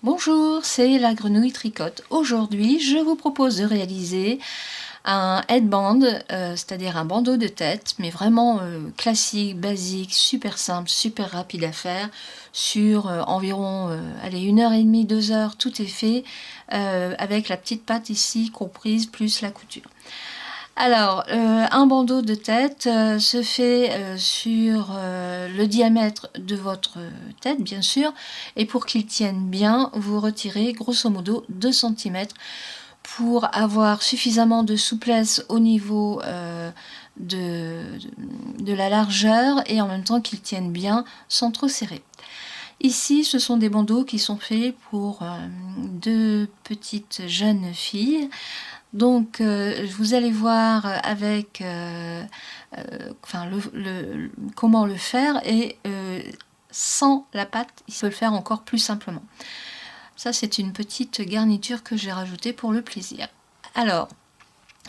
Bonjour, c'est la grenouille tricote. Aujourd'hui, je vous propose de réaliser un headband, c'est-à-dire un bandeau de tête, mais vraiment classique, basique, super simple, super rapide à faire. Sur environ allez, 1h30, 2 heures, tout est fait, avec la petite patte ici comprise, plus la couture. Alors, un bandeau de tête se fait sur le diamètre de votre tête, bien sûr, et pour qu'il tienne bien, vous retirez grosso modo 2 cm pour avoir suffisamment de souplesse au niveau de la largeur et en même temps qu'il tienne bien sans trop serrer. Ici, ce sont des bandeaux qui sont faits pour 2 petites jeunes filles. Donc, vous allez voir avec comment le faire et sans la patte, il peut le faire encore plus simplement. Ça, c'est une petite garniture que j'ai rajoutée pour le plaisir. Alors,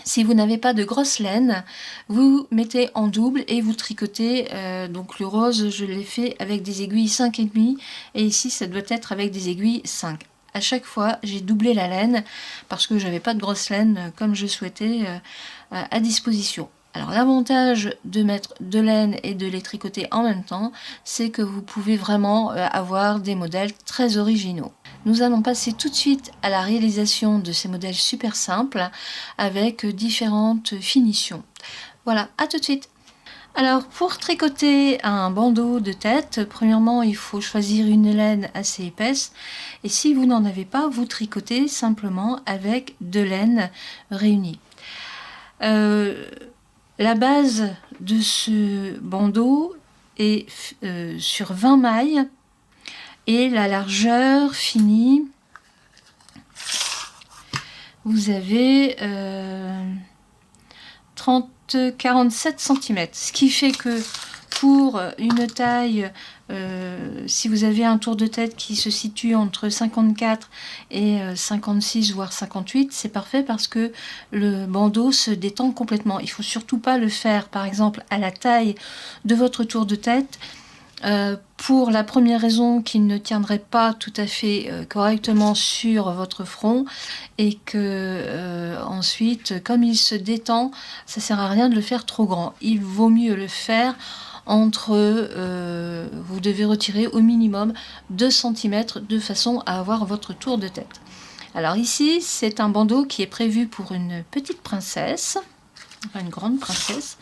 si vous n'avez pas de grosse laine, vous mettez en double et vous tricotez. Donc le rose, je l'ai fait avec des aiguilles 5,5 et ici, ça doit être avec des aiguilles 5. À chaque fois, j'ai doublé la laine parce que j'avais pas de grosse laine comme je souhaitais à disposition. Alors l'avantage de mettre de laine et de les tricoter en même temps, c'est que vous pouvez vraiment avoir des modèles très originaux. Nous allons passer tout de suite à la réalisation de ces modèles super simples avec différentes finitions. Voilà, à tout de suite. Alors pour tricoter un bandeau de tête, premièrement il faut choisir une laine assez épaisse et si vous n'en avez pas, vous tricotez simplement avec 2 laines réunies. La base de ce bandeau est sur 20 mailles et la largeur finie, vous avez 47 cm, ce qui fait que pour une taille, si vous avez un tour de tête qui se situe entre 54 et 56 voire 58, c'est parfait parce que le bandeau se détend complètement. Il ne faut surtout pas le faire par exemple à la taille de votre tour de tête, pour la première raison qu'il ne tiendrait pas tout à fait correctement sur votre front et que ensuite comme il se détend, ça sert à rien de le faire trop grand. Il vaut mieux le faire entre, vous devez retirer au minimum 2 cm de façon à avoir votre tour de tête. Alors ici c'est un bandeau qui est prévu pour une petite princesse, enfin une grande princesse.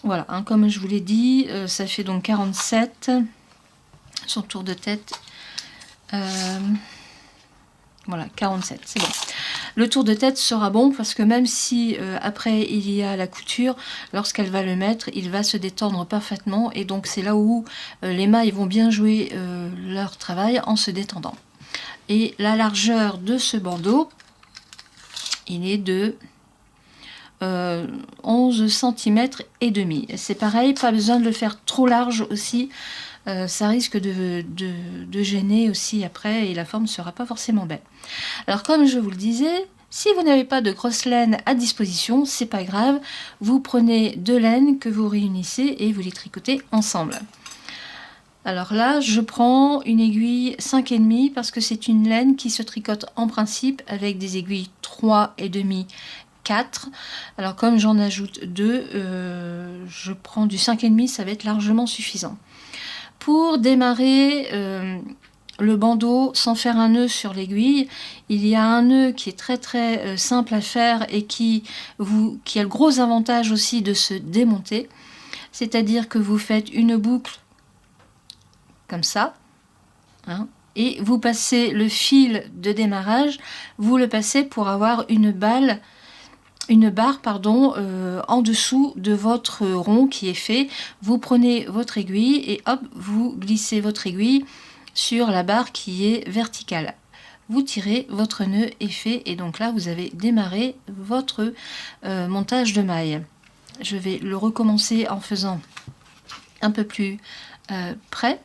Voilà, hein, comme je vous l'ai dit, ça fait donc 47, son tour de tête, voilà, 47, c'est bon. Le tour de tête sera bon parce que même si après il y a la couture, lorsqu'elle va le mettre, il va se détendre parfaitement et donc c'est là où les mailles vont bien jouer leur travail en se détendant. Et la largeur de ce bandeau, il est de 11 cm et demi. C'est pareil, pas besoin de le faire trop large aussi, ça risque de gêner aussi après et la forme ne sera pas forcément belle. Alors comme je vous le disais, si vous n'avez pas de grosse laine à disposition, c'est pas grave, vous prenez 2 laines que vous réunissez et vous les tricotez ensemble. Alors là, je prends une aiguille 5,5 parce que c'est une laine qui se tricote en principe avec des aiguilles 3,5, 4. Alors comme j'en ajoute 2, je prends du 5,5, ça va être largement suffisant. Pour démarrer le bandeau sans faire un nœud sur l'aiguille, il y a un nœud qui est très simple à faire et qui a le gros avantage aussi de se démonter. C'est-à-dire que vous faites une boucle comme ça, hein, et vous passez le fil de démarrage, vous le passez pour avoir une barre en dessous de votre rond qui est fait. Vous prenez votre aiguille et hop, vous glissez votre aiguille sur la barre qui est verticale. Vous tirez, votre nœud est fait et donc là vous avez démarré votre montage de mailles. Je vais le recommencer en faisant un peu plus près.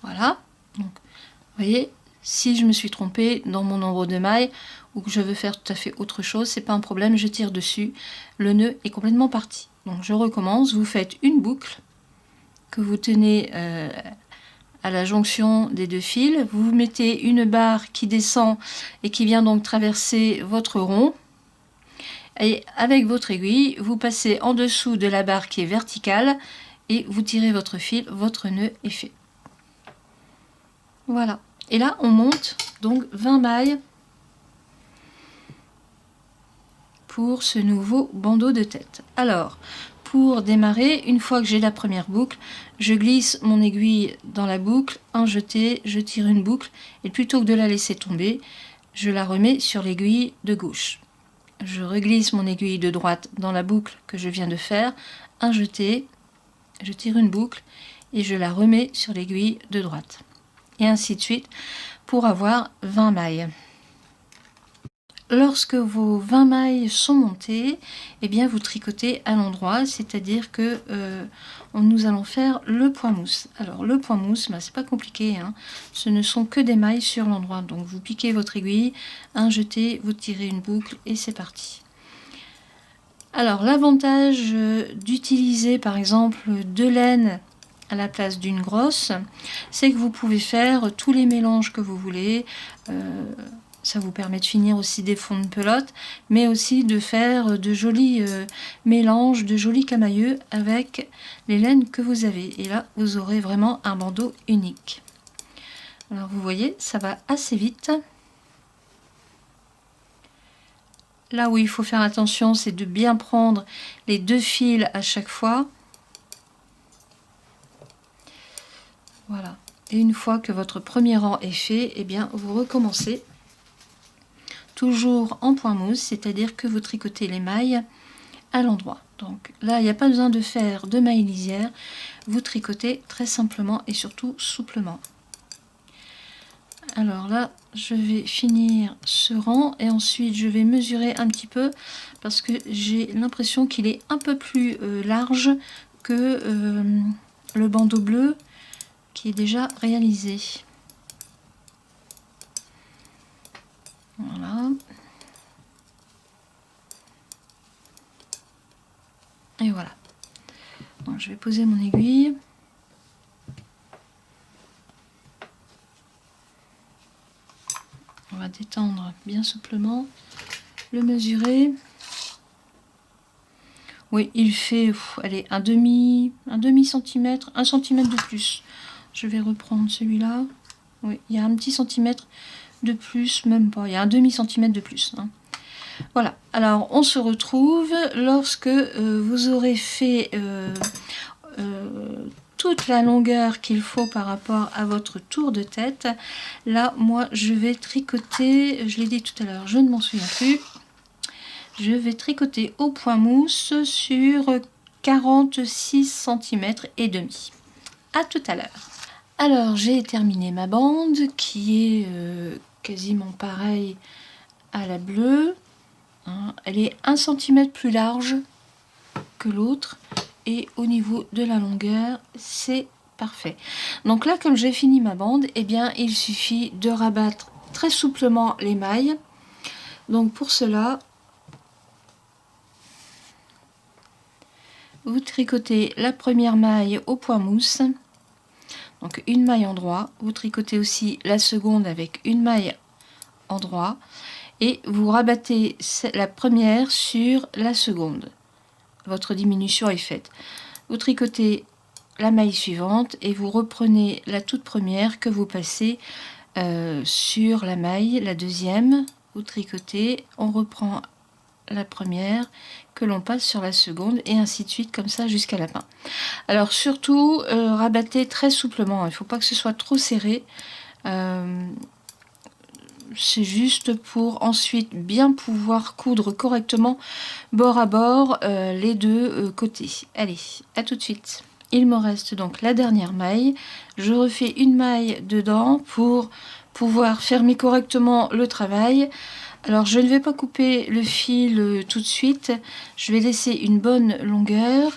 Voilà, donc vous voyez, si je me suis trompée dans mon nombre de mailles ou que je veux faire tout à fait autre chose, c'est pas un problème, je tire dessus, le nœud est complètement parti. Donc je recommence, vous faites une boucle que vous tenez à la jonction des deux fils. Vous mettez une barre qui descend et qui vient donc traverser votre rond. Et avec votre aiguille, vous passez en dessous de la barre qui est verticale et vous tirez votre fil, votre nœud est fait. Voilà. Et là, on monte donc 20 mailles pour ce nouveau bandeau de tête. Alors, pour démarrer, une fois que j'ai la première boucle, je glisse mon aiguille dans la boucle, un jeté, je tire une boucle, et plutôt que de la laisser tomber, je la remets sur l'aiguille de gauche. Je reglisse mon aiguille de droite dans la boucle que je viens de faire, un jeté, je tire une boucle, et je la remets sur l'aiguille de droite. Et ainsi de suite, pour avoir 20 mailles. Lorsque vos 20 mailles sont montées, eh bien vous tricotez à l'endroit, c'est-à-dire que nous allons faire le point mousse. Alors le point mousse, c'est pas compliqué, hein. Ce ne sont que des mailles sur l'endroit. Donc vous piquez votre aiguille, un jeté, vous tirez une boucle et c'est parti. Alors l'avantage d'utiliser par exemple deux laines à la place d'une grosse, c'est que vous pouvez faire tous les mélanges que vous voulez. Ça vous permet de finir aussi des fonds de pelote, mais aussi de faire de jolis mélanges, de jolis camailleux avec les laines que vous avez. Et là, vous aurez vraiment un bandeau unique. Alors vous voyez, ça va assez vite. Là où il faut faire attention, c'est de bien prendre les deux fils à chaque fois. Voilà. Et une fois que votre premier rang est fait, eh bien vous recommencez. Toujours en point mousse, c'est-à-dire que vous tricotez les mailles à l'endroit. Donc là, il n'y a pas besoin de faire de mailles lisières, vous tricotez très simplement et surtout souplement. Alors là, je vais finir ce rang et ensuite je vais mesurer un petit peu parce que j'ai l'impression qu'il est un peu plus large que le bandeau bleu qui est déjà réalisé. Voilà. Et voilà. Donc, je vais poser mon aiguille. On va détendre bien souplement. Le mesurer. Oui, il fait allez, un demi centimètre, 1 centimètre de plus. Je vais reprendre celui-là. Oui, il y a un petit centimètre de plus, même pas, il y a un demi centimètre de plus. Hein. Voilà, alors on se retrouve lorsque vous aurez fait toute la longueur qu'il faut par rapport à votre tour de tête. Là, moi, je vais tricoter, je l'ai dit tout à l'heure, je ne m'en souviens plus. Je vais tricoter au point mousse sur 46 cm et demi. À tout à l'heure. Alors, j'ai terminé ma bande qui est quasiment pareille à la bleue. Hein, elle est 1 cm plus large que l'autre et au niveau de la longueur, c'est parfait. Donc là, comme j'ai fini ma bande, eh bien, il suffit de rabattre très souplement les mailles. Donc pour cela, vous tricotez la première maille au point mousse. Donc une maille en droit, vous tricotez aussi la seconde avec une maille en droit et vous rabattez la première sur la seconde. Votre diminution est faite. Vous tricotez la maille suivante et vous reprenez la toute première que vous passez sur la maille, la deuxième, vous tricotez, on reprend la première que l'on passe sur la seconde et ainsi de suite comme ça jusqu'à la fin. Alors surtout rabattez très souplement, il ne faut pas que ce soit trop serré, c'est juste pour ensuite bien pouvoir coudre correctement bord à bord les deux côtés. Allez, à tout de suite. Il me reste donc la dernière maille, je refais une maille dedans pour pouvoir fermer correctement le travail. Alors je ne vais pas couper le fil tout de suite, je vais laisser une bonne longueur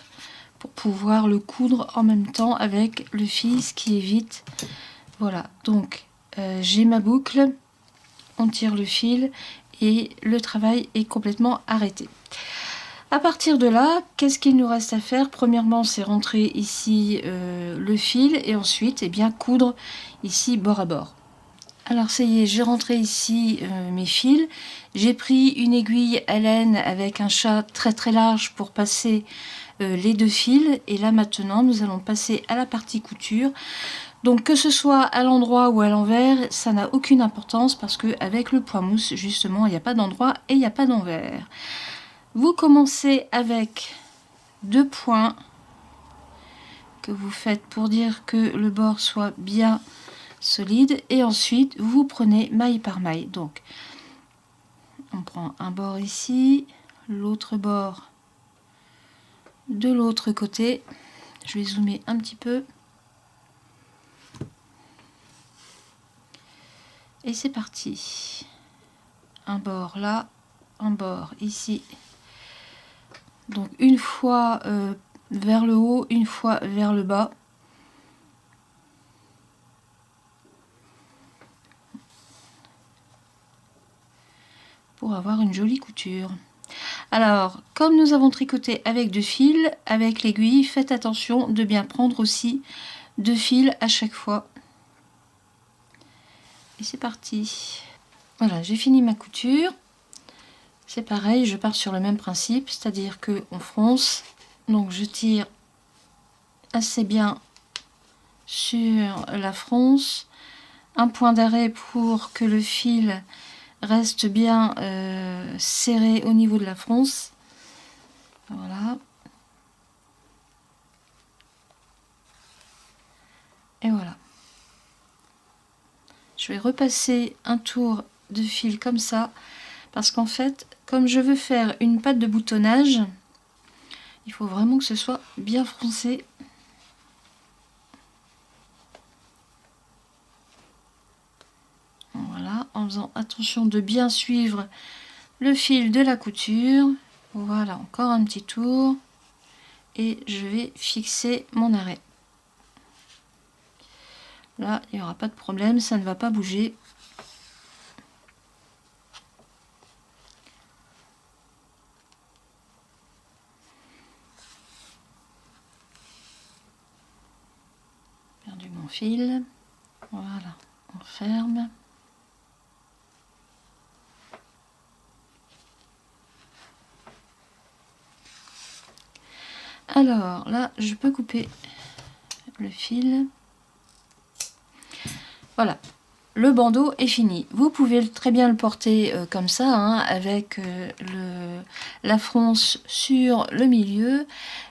pour pouvoir le coudre en même temps avec le fil, ce qui évite. Voilà, donc j'ai ma boucle, on tire le fil et le travail est complètement arrêté. À partir de là, qu'est-ce qu'il nous reste à faire? Premièrement, c'est rentrer ici le fil et ensuite, eh bien, coudre ici bord à bord. Alors ça y est, j'ai rentré ici mes fils. J'ai pris une aiguille à laine avec un chat très très large pour passer les 2 fils. Et là maintenant, nous allons passer à la partie couture. Donc que ce soit à l'endroit ou à l'envers, ça n'a aucune importance parce qu'avec le point mousse, justement, il n'y a pas d'endroit et il n'y a pas d'envers. Vous commencez avec 2 points que vous faites pour dire que le bord soit bien solide et ensuite vous prenez maille par maille. Donc on prend un bord ici, l'autre bord de l'autre côté. Je vais zoomer un petit peu. Et c'est parti. Un bord là, un bord ici. Donc une fois vers le haut, une fois vers le bas. Pour avoir une jolie couture. Alors, comme nous avons tricoté avec 2 fils, avec l'aiguille, faites attention de bien prendre aussi 2 fils à chaque fois. Et c'est parti. Voilà, j'ai fini ma couture. C'est pareil, je pars sur le même principe, c'est-à-dire que on fronce. Donc je tire assez bien sur la fronce. Un point d'arrêt pour que le fil reste bien serré au niveau de la fronce. Voilà. Et voilà. Je vais repasser un tour de fil comme ça, parce qu'en fait, comme je veux faire une patte de boutonnage, il faut vraiment que ce soit bien froncé. Voilà, en faisant attention de bien suivre le fil de la couture. Voilà, encore un petit tour. Et je vais fixer mon arrêt. Là, il n'y aura pas de problème, ça ne va pas bouger. Perdu mon fil. Voilà, on ferme. Alors là, je peux couper le fil. Voilà, le bandeau est fini. Vous pouvez très bien le porter comme ça, hein, avec la fronce sur le milieu.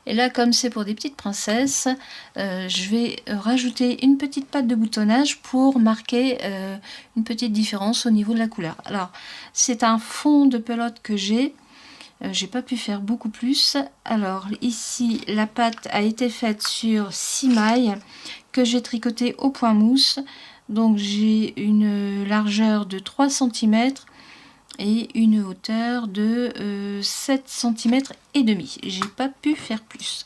Et là, comme c'est pour des petites princesses, je vais rajouter une petite patte de boutonnage pour marquer une petite différence au niveau de la couleur. Alors, c'est un fond de pelote que j'ai. J'ai pas pu faire beaucoup plus. Alors ici, la patte a été faite sur 6 mailles que j'ai tricotées au point mousse. Donc j'ai une largeur de 3 cm et une hauteur de 7 cm et demi. J'ai pas pu faire plus.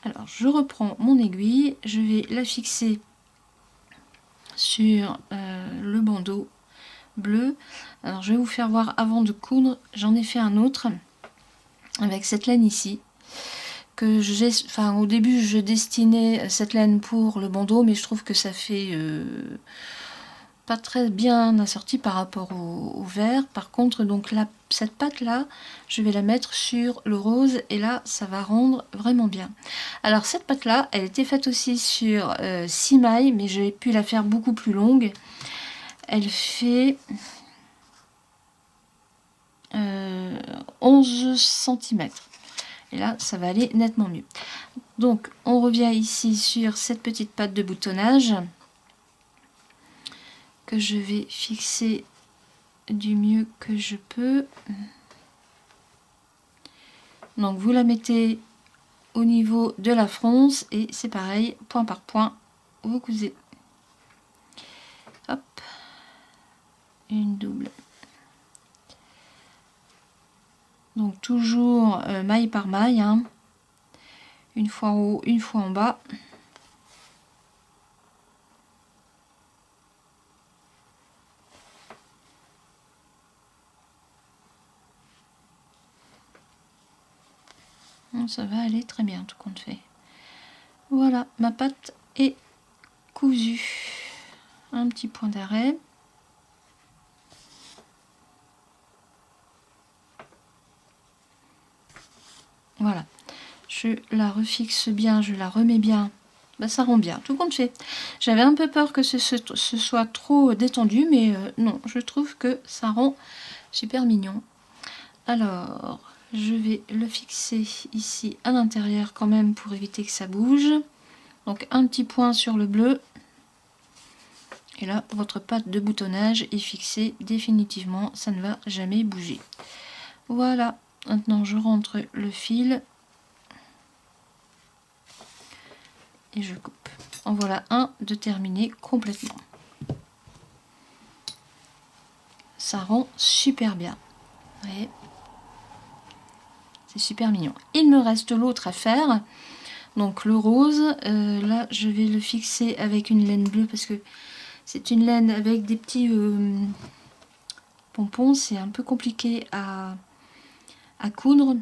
Alors je reprends mon aiguille, je vais la fixer sur le bandeau bleu. Alors je vais vous faire voir avant de coudre, j'en ai fait un autre avec cette laine ici. Au début je destinais cette laine pour le bandeau, mais je trouve que ça fait pas très bien assorti par rapport au vert. Par contre, donc là, cette pâte là, je vais la mettre sur le rose et là ça va rendre vraiment bien. Alors cette pâte là, elle était faite aussi sur 6 mailles, mais j'ai pu la faire beaucoup plus longue. Elle fait 11 cm. Et là, ça va aller nettement mieux. Donc, on revient ici sur cette petite patte de boutonnage que je vais fixer du mieux que je peux. Donc, vous la mettez au niveau de la fronce et c'est pareil, point par point, vous cousez. Hop, une double. Donc, toujours maille par maille, hein. Une fois en haut, une fois en bas. Ça va aller très bien tout compte fait. Voilà, ma pâte est cousue. Un petit point d'arrêt. Voilà, je la refixe bien, je la remets bien. Bah, ça rend bien, tout compte fait. J'avais un peu peur que ce soit trop détendu, mais non, je trouve que ça rend super mignon. Alors, je vais le fixer ici à l'intérieur quand même pour éviter que ça bouge. Donc un petit point sur le bleu. Et là, votre pâte de boutonnage est fixée définitivement, ça ne va jamais bouger. Voilà, maintenant je rentre le fil. Et je coupe. En voilà un de terminé complètement. Ça rend super bien. Vous voyez, c'est super mignon. Il me reste l'autre à faire. Donc le rose, là je vais le fixer avec une laine bleue parce que c'est une laine avec des petits pompons. C'est un peu compliqué à coudre.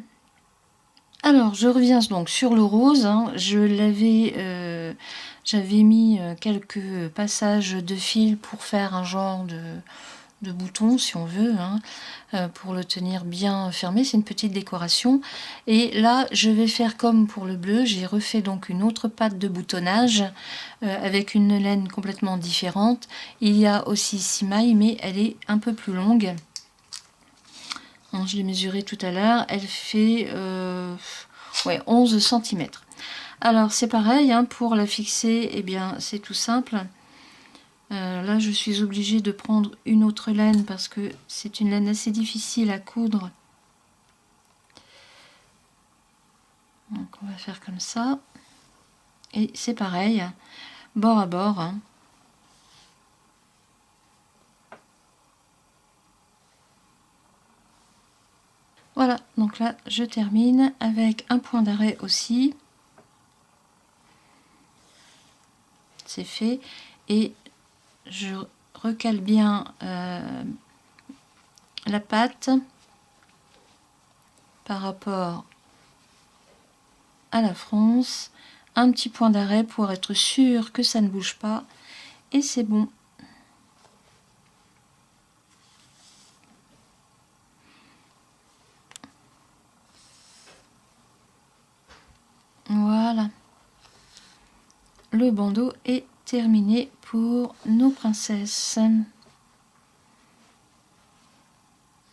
Alors je reviens donc sur le rose. Je l'avais, j'avais mis quelques passages de fil pour faire un genre de bouton si on veut, pour le tenir bien fermé. C'est une petite décoration. Et là je vais faire comme pour le bleu, j'ai refait donc une autre patte de boutonnage avec une laine complètement différente. Il y a aussi 6 mailles, mais elle est un peu plus longue. Je l'ai mesurée tout à l'heure, elle fait 11 cm. Alors c'est pareil, pour la fixer, eh bien c'est tout simple. Là je suis obligée de prendre une autre laine parce que c'est une laine assez difficile à coudre. Donc on va faire comme ça. Et c'est pareil, bord à bord. Voilà, donc là je termine avec un point d'arrêt aussi. C'est fait. Et je recale bien la pâte par rapport à la fronce. Un petit point d'arrêt pour être sûr que ça ne bouge pas. Et c'est bon. Voilà. Le bandeau est terminé pour nos princesses.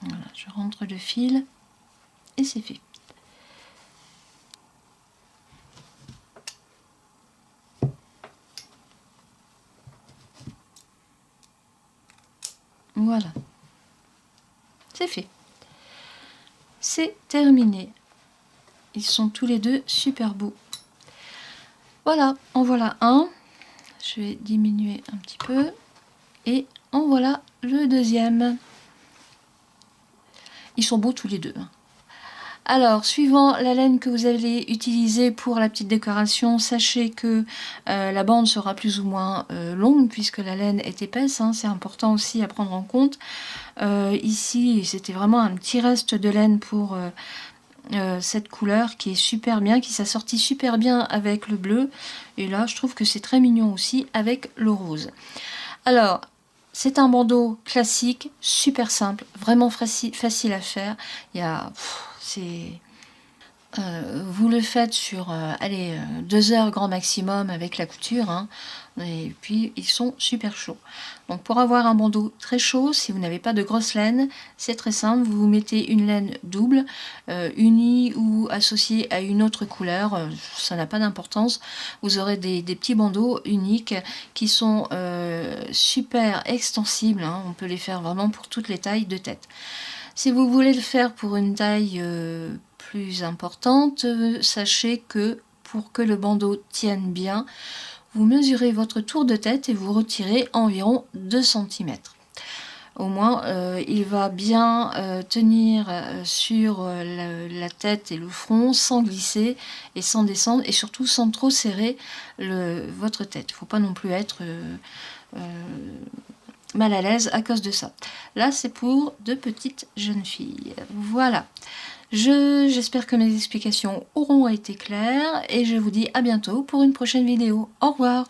Voilà, je rentre le fil et c'est fait. Voilà. C'est fait. C'est terminé. Ils sont tous les deux super beaux. Voilà, en voilà un. Je vais diminuer un petit peu. Et en voilà le deuxième. Ils sont beaux tous les deux. Alors, suivant la laine que vous allez utiliser pour la petite décoration, sachez que la bande sera plus ou moins longue puisque la laine est épaisse. C'est important aussi à prendre en compte. Ici, c'était vraiment un petit reste de laine pour cette couleur qui est super bien, qui s'assortit super bien avec le bleu. Et là, je trouve que c'est très mignon aussi avec le rose. Alors, c'est un bandeau classique, super simple, vraiment facile à faire. Il y a... vous le faites sur 2 heures grand maximum avec la couture, et puis ils sont super chauds. Donc pour avoir un bandeau très chaud, si vous n'avez pas de grosse laine, c'est très simple, vous mettez une laine double, unie ou associée à une autre couleur, ça n'a pas d'importance. Vous aurez des petits bandeaux uniques qui sont super extensibles, on peut les faire vraiment pour toutes les tailles de tête. Si vous voulez le faire pour une taille plus importante, sachez que pour que le bandeau tienne bien, vous mesurez votre tour de tête et vous retirez environ 2 cm. Au moins, il va bien tenir sur la tête et le front sans glisser et sans descendre et surtout sans trop serrer votre tête. Il ne faut pas non plus être mal à l'aise à cause de ça. Là, c'est pour de petites jeunes filles. Voilà. J'espère que mes explications auront été claires et je vous dis à bientôt pour une prochaine vidéo. Au revoir!